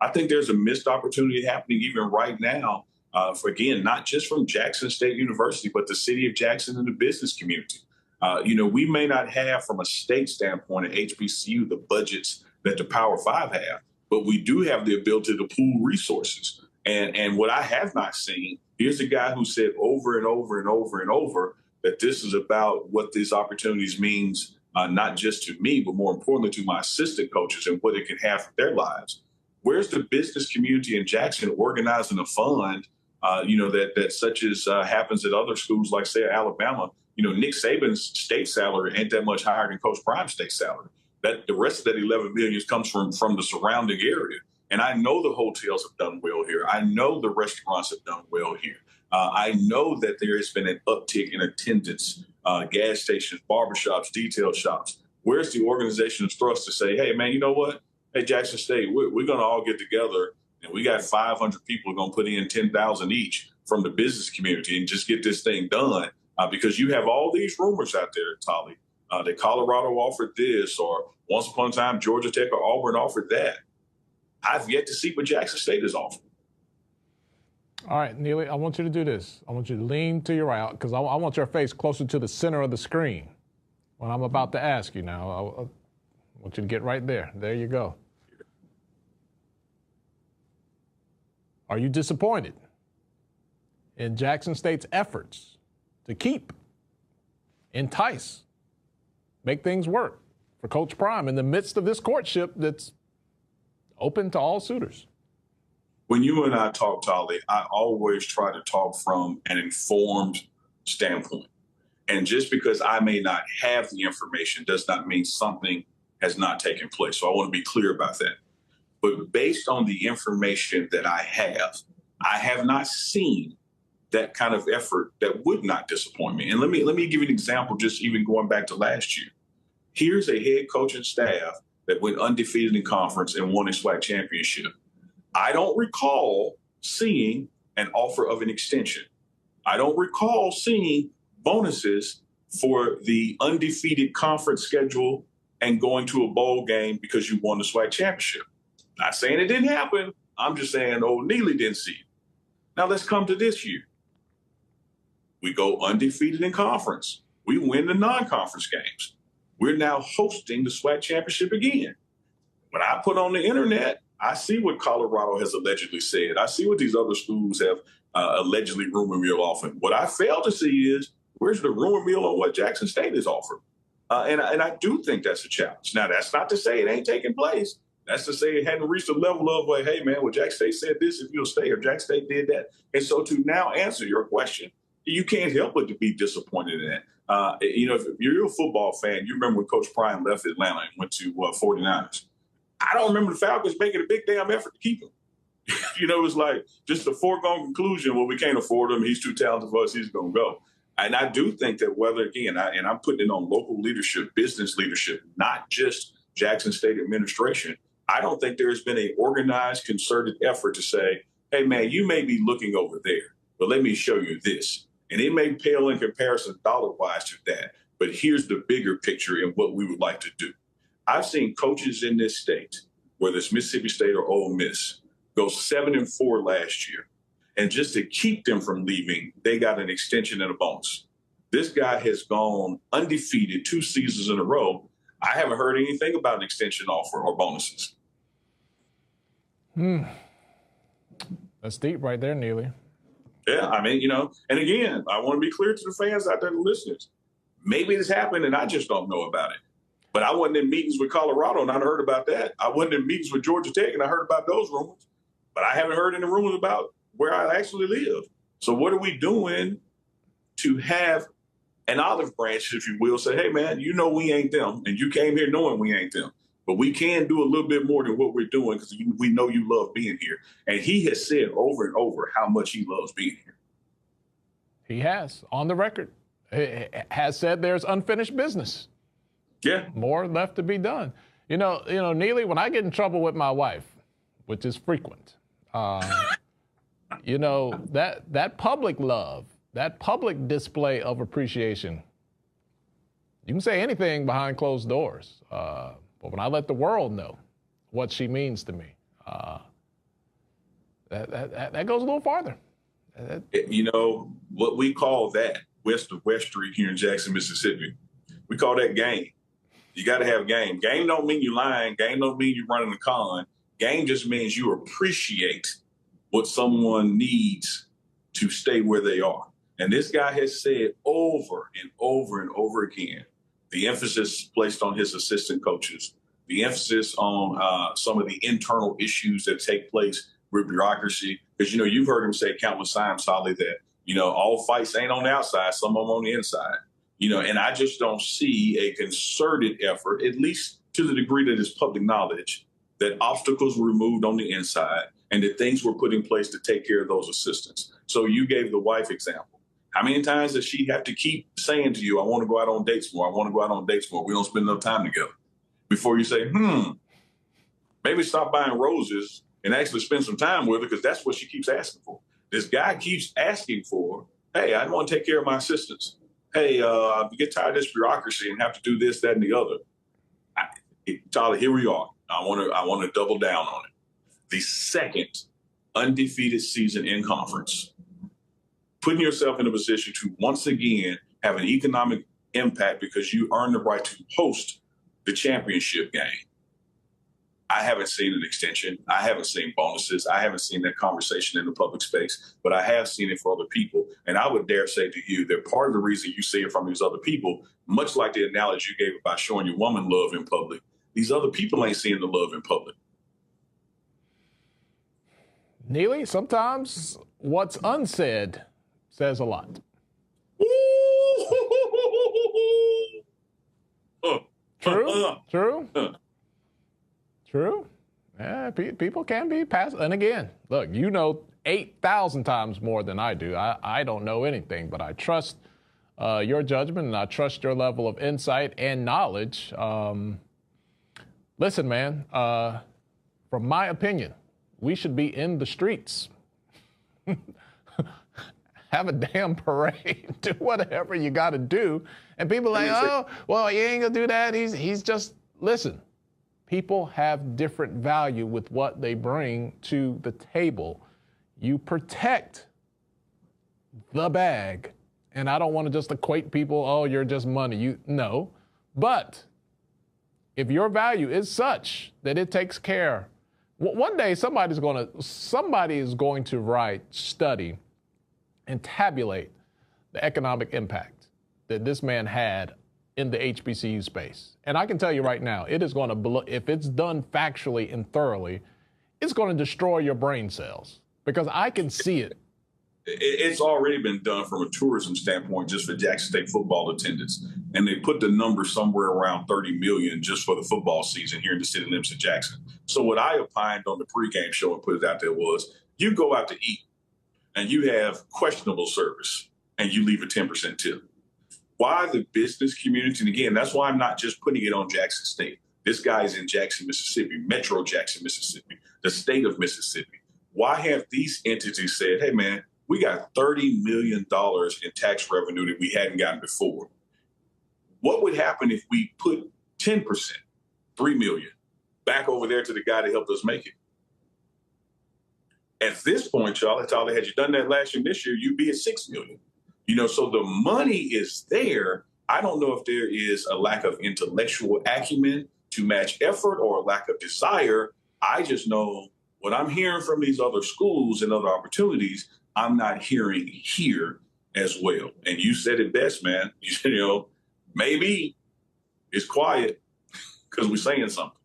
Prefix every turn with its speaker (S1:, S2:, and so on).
S1: I think there's a missed opportunity happening even right now for, again, not just from Jackson State University, but the city of Jackson and the business community. We may not have, from a state standpoint at HBCU, the budgets that the Power Five have, but we do have the ability to pool resources. And what I have not seen, here's a guy who said over and over and over and over that this is about what these opportunities means, not just to me, but more importantly to my assistant coaches and what it can have for their lives. Where's the business community in Jackson organizing a fund, that such as happens at other schools like, say, Alabama? Nick Saban's state salary ain't that much higher than Coach Prime's state salary. That the rest of that $11 million comes from the surrounding area. And I know the hotels have done well here. I know the restaurants have done well here. I know that there has been an uptick in attendance, gas stations, barbershops, detail shops. Where's the organization of thrust to say, hey, man, you know what? Hey, Jackson State, we're going to all get together, and we got 500 people going to put in $10,000 each from the business community and just get this thing done. Because you have all these rumors out there, Tolly, that Colorado offered this, or once upon a time Georgia Tech or Auburn offered that. I've yet to see what Jackson State is offering.
S2: All right, Neely, I want you to do this. I want you to lean to your right, because I want your face closer to the center of the screen when I'm about to ask you now. I want you to get right there. There you go. Are you disappointed in Jackson State's efforts to keep, entice, make things work for Coach Prime in the midst of this courtship that's open to all suitors?
S1: When you and I talk, Tolly, I always try to talk from an informed standpoint. And just because I may not have the information does not mean something has not taken place. So I want to be clear about that. But based on the information that I have not seen that kind of effort that would not disappoint me. And let me give you an example, just even going back to last year. Here's a head coach and staff that went undefeated in conference and won a SWAC championship. I don't recall seeing an offer of an extension. I don't recall seeing bonuses for the undefeated conference schedule and going to a bowl game because you won the SWAC championship. Not saying it didn't happen. I'm just saying old Neely didn't see it. Now let's come to this year. We go undefeated in conference. We win the non-conference games. We're now hosting the SWAC championship again. When I put on the internet, I see what Colorado has allegedly said. I see what these other schools have allegedly rumor mill offering. What I fail to see is where's the rumor mill on what Jackson State is offering. And I do think that's a challenge. Now, that's not to say it ain't taking place. That's to say it hadn't reached a level of, like, hey, man, well, Jackson State said this if you'll stay, or Jackson State did that. And so to now answer your question, you can't help but to be disappointed in that. If you're a football fan, you remember when Coach Prime left Atlanta and went to 49ers. I don't remember the Falcons making a big damn effort to keep him. It was like just a foregone conclusion. Well, we can't afford him. He's too talented for us. He's going to go. And I do think that whether, again, I'm putting it on local leadership, business leadership, not just Jackson State administration, I don't think there's been an organized, concerted effort to say, hey, man, you may be looking over there, but let me show you this. And it may pale in comparison dollar-wise to that, but here's the bigger picture and what we would like to do. I've seen coaches in this state, whether it's Mississippi State or Ole Miss, go 7-4 last year. And just to keep them from leaving, they got an extension and a bonus. This guy has gone undefeated 2 seasons in a row. I haven't heard anything about an extension offer or bonuses.
S2: That's deep right there, Neely.
S1: Yeah, and again, I want to be clear to the fans out there, the listeners. Maybe this happened and I just don't know about it. But I wasn't in meetings with Colorado and I heard about that. I wasn't in meetings with Georgia Tech and I heard about those rumors. But I haven't heard any rumors about where I actually live. So what are we doing to have an olive branch, if you will, say, hey, man, we ain't them. And you came here knowing we ain't them. But we can do a little bit more than what we're doing because we know you love being here. And he has said over and over how much he loves being here.
S2: He has, on the record, has said there's unfinished business.
S1: Yeah.
S2: More left to be done. Neely, when I get in trouble with my wife, which is frequent, that public love, that public display of appreciation, you can say anything behind closed doors. But when I let the world know what she means to me, That goes a little farther.
S1: You know, what we call that, west of West Street here in Jackson, Mississippi, we call that game. You got to have game. Game don't mean you lying. Game don't mean you running a con. Game just means you appreciate what someone needs to stay where they are. And this guy has said over and over and over again, the emphasis placed on his assistant coaches, the emphasis on some of the internal issues that take place with bureaucracy. Because, you know, you've heard him say countless times, Tolly, that, you know, all fights ain't on the outside, some of them on the inside. You know, and I just don't see a concerted effort, at least to the degree that is public knowledge, that obstacles were removed on the inside and that things were put in place to take care of those assistants. So you gave the wife example. How many times does she have to keep saying to you, I want to go out on dates more, I want to go out on dates more, we don't spend enough time together, before you say, maybe stop buying roses and actually spend some time with her, because that's what she keeps asking for. This guy keeps asking for, hey, I want to take care of my assistants. Hey, get tired of this bureaucracy and have to do this, that, and the other. Tyler, here we are. I want to double down on it. The second undefeated season in conference, putting yourself in a position to once again have an economic impact because you earned the right to host the championship game. I haven't seen an extension. I haven't seen bonuses. I haven't seen that conversation in the public space, but I have seen it for other people. And I would dare say to you that part of the reason you see it from these other people, much like the analogy you gave about showing your woman love in public, these other people ain't seeing the love in public.
S2: Neely, sometimes what's unsaid says a lot. True. True. Yeah, people can be passive. And again, look, you know 8,000 times more than I do. I don't know anything, but I trust your judgment and I trust your level of insight and knowledge. Listen, man, from my opinion, we should be in the streets. Have a damn parade. Do whatever you got to do. And people are like, oh, well, he ain't going to do that. He's just, listen. People have different value with what they bring to the table. You protect the bag. And I don't want to just equate people, oh, you're just money. No. But if your value is such that it takes care, one day somebody is going to write, study, and tabulate the economic impact that this man had in the HBCU space. And I can tell you right now, it is going to, if it's done factually and thoroughly, it's going to destroy your brain cells because I can see it.
S1: It's already been done from a tourism standpoint just for Jackson State football attendance. And they put the number somewhere around 30 million just for the football season here in the city limits of Jackson. So what I opined on the pregame show and put it out there was, you go out to eat and you have questionable service and you leave a 10% tip. Why the business community? And again, that's why I'm not just putting it on Jackson State. This guy is in Jackson, Mississippi, Metro Jackson, Mississippi, the state of Mississippi. Why have these entities said, hey, man, we got $30 million in tax revenue that we hadn't gotten before? What would happen if we put 10%, $3 million, back over there to the guy that helped us make it? At this point, Charlie, had you done that last year, this year, you'd be at $6 million. You know, so the money is there. I don't know if there is a lack of intellectual acumen to match effort or a lack of desire. I just know what I'm hearing from these other schools and other opportunities, I'm not hearing here as well. And you said it best, man. You know, maybe it's quiet because we're saying something.